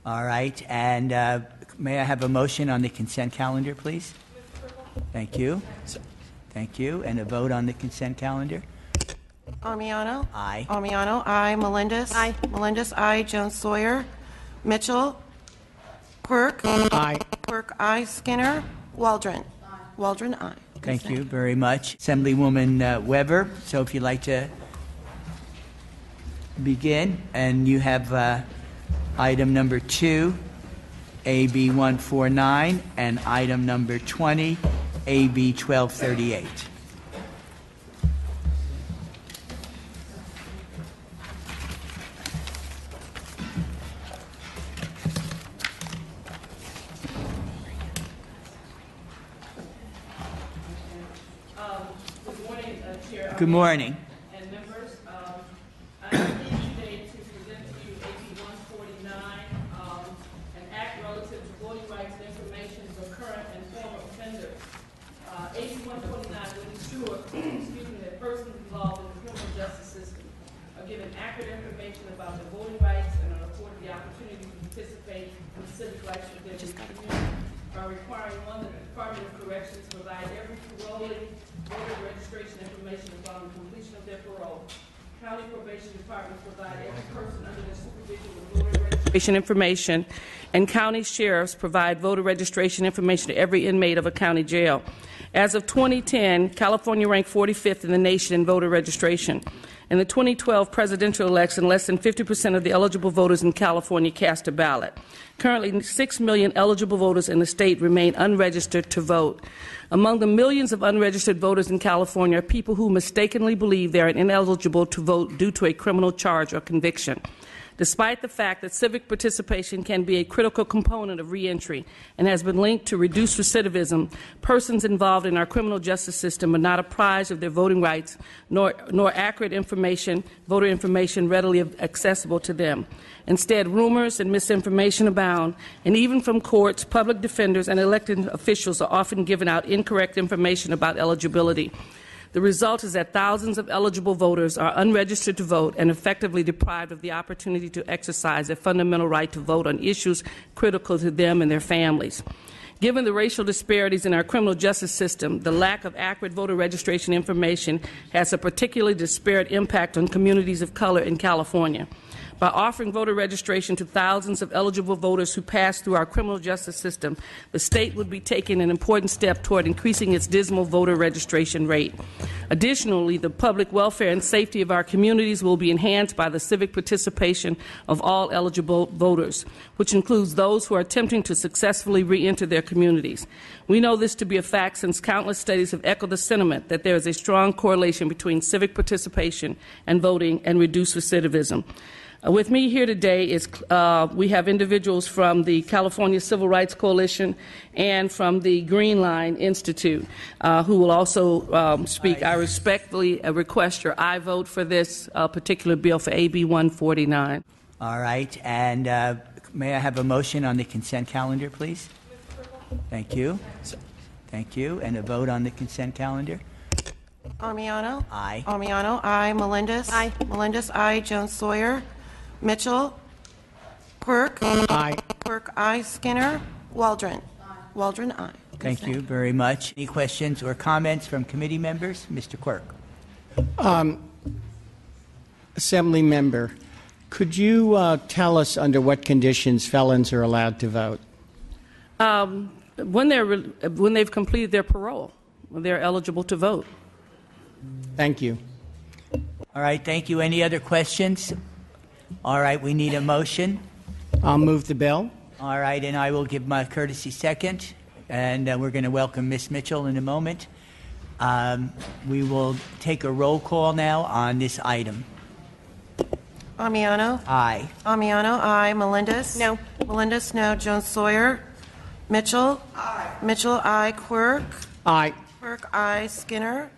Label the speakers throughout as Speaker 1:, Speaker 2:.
Speaker 1: All right, and may I have a motion on the consent calendar, please? Thank you. Thank you. And a vote on the consent calendar?
Speaker 2: Armiano?
Speaker 1: Aye.
Speaker 2: Armiano, aye. Melendez?
Speaker 3: Aye.
Speaker 2: Melendez, aye. Jones Sawyer? Mitchell? Quirk?
Speaker 4: Aye.
Speaker 2: Quirk, aye. Skinner? Waldron? Waldron, aye.
Speaker 1: Thank you very much. Assemblywoman Weber, so if you'd like to begin, and you have item number 2, AB 149, and item number 20, AB 1238.
Speaker 5: Good morning, Chair.
Speaker 1: Good morning.
Speaker 5: And members. I'm here today to present to you AB 149, an act relative to voting rights and information for current and former offenders. AB 149 will ensure that persons involved in the criminal justice system are given accurate information about their voting rights and are afforded the opportunity to participate in the civic life of their community by requiring one, the Department of Corrections provide every parolee voter registration information upon the completion of their parole. County probation departments provide every person under their supervision with voter registration information, and county sheriffs provide voter registration information to every inmate of a county jail. As of 2010, California ranked 45th in the nation in voter registration. In the 2012 presidential election, less than 50% of the eligible voters in California cast a ballot. Currently, 6 million eligible voters in the state remain unregistered to vote. Among the millions of unregistered voters in California are people who mistakenly believe they are ineligible to vote due to a criminal charge or conviction. Despite the fact that civic participation can be a critical component of reentry and has been linked to reduced recidivism, persons involved in our criminal justice system are not apprised of their voting rights, nor accurate information, voter information readily accessible to them. Instead, rumors and misinformation abound, and even from courts, public defenders and elected officials are often given out incorrect information about eligibility. The result is that thousands of eligible voters are unregistered to vote and effectively deprived of the opportunity to exercise their fundamental right to vote on issues critical to them and their families. Given the racial disparities in our criminal justice system, the lack of accurate voter registration information has a particularly disparate impact on communities of color in California. By offering voter registration to thousands of eligible voters who pass through our criminal justice system, the state would be taking an important step toward increasing its dismal voter registration rate. Additionally, the public welfare and safety of our communities will be enhanced by the civic participation of all eligible voters, which includes those who are attempting to successfully re-enter their communities. We know this to be a fact since countless studies have echoed the sentiment that there is a strong correlation between civic participation and voting and reduced recidivism. With me here today is we have individuals from the California Civil Rights Coalition and from the Green Line Institute who will also speak. I respectfully request your aye vote for this particular bill for AB 149.
Speaker 1: All right, and may I have a motion on the consent calendar, please? Thank you. Thank you. And a vote on the consent calendar?
Speaker 2: Armiano?
Speaker 1: Aye.
Speaker 2: Armiano, aye. Melendez?
Speaker 3: Aye.
Speaker 2: Melendez, aye. Jones Sawyer? Mitchell? Quirk?
Speaker 4: Aye.
Speaker 2: Quirk, aye. Skinner? Waldron? Waldron, aye.
Speaker 1: Thank you very much. Any questions or comments from committee members? Mr. Quirk.
Speaker 4: Assembly member, could you tell us under what conditions felons are allowed to vote?
Speaker 5: When they've completed their parole, when they're eligible to vote.
Speaker 4: Thank you.
Speaker 1: All right, thank you. Any other questions? All right, we need a motion.
Speaker 4: I'll move the bill.
Speaker 1: All right, and I will give my courtesy second, and we're going to welcome Ms. Mitchell in a moment. We will take a roll call now on this item.
Speaker 2: Armiano?
Speaker 1: Aye.
Speaker 2: Armiano, aye. Melendez?
Speaker 3: No.
Speaker 2: Melendez, no. Jones Sawyer? Mitchell? Aye. Mitchell, aye. Quirk?
Speaker 4: Aye.
Speaker 2: Quirk, aye. Skinner?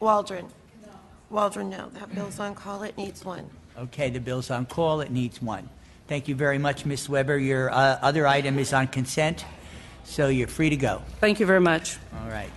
Speaker 2: Waldron? No. Waldron, no. That bill's on call. It needs one.
Speaker 1: Okay, the bill's on call. It needs one. Thank you very much, Ms. Weber. Your other item is on consent, so you're free to go.
Speaker 5: Thank you very much.
Speaker 1: All right.